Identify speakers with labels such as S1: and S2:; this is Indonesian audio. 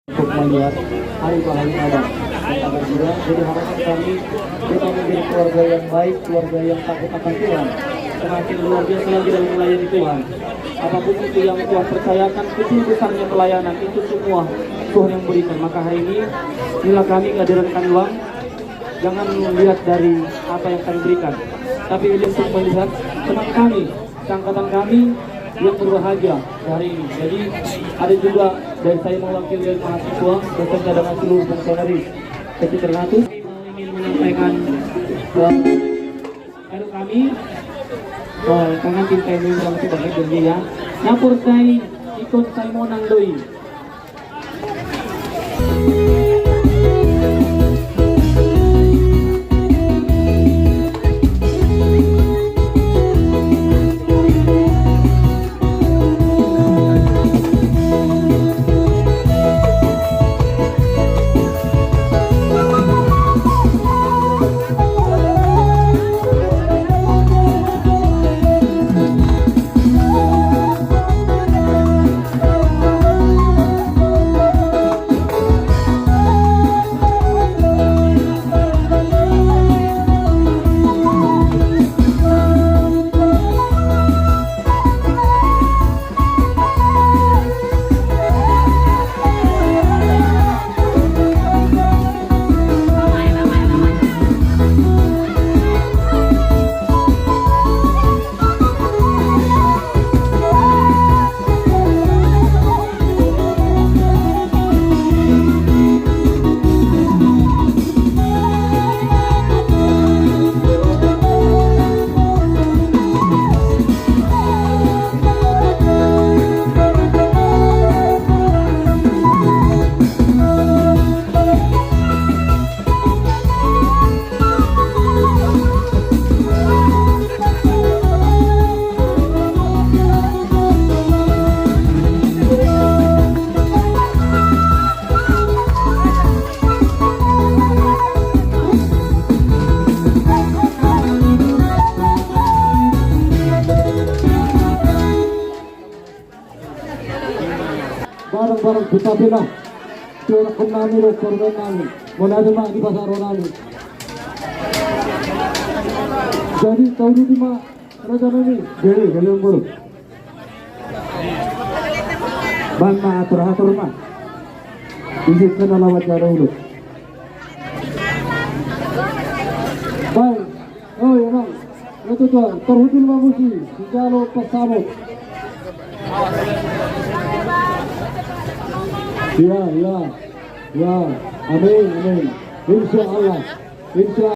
S1: untuk melihat hari pahala ada. Jadi harapan kami kita menjadi keluarga yang baik, keluarga yang takut akan Tuhan, semakin luar biasa lagi dalam melayani Tuhan. Apapun itu yang Tuhan percayakan, kecil besarnya pelayanan itu semua Tuhan yang berikan. Maka hari ini inilah kami menghadirkan uang. Jangan melihat dari apa yang kami berikan, tapi untuk melihat teman kami, angkatan kami yang berbahagia hari ini. Jadi ada juga dari saya mewakili dari mahasiswa beserta dengan seluruh fungsionaris Kecil Ternate ingin menyampaikan kado kami karena tim kami yang sebagai janji ya. Napur saya ikut saya mau nangdoi. Barang-barang kita bilang kira kunami dan korban nami mulai mak di pasar nami. Jadi tahun ini mak raja nami jadi galung buruk. Bangma atur mak. Izinkan alawat cara ulut. Baik, oh ya bang, itu tuh terhujung mamusi di jalur pesawat. Ya, amin, insya Allah.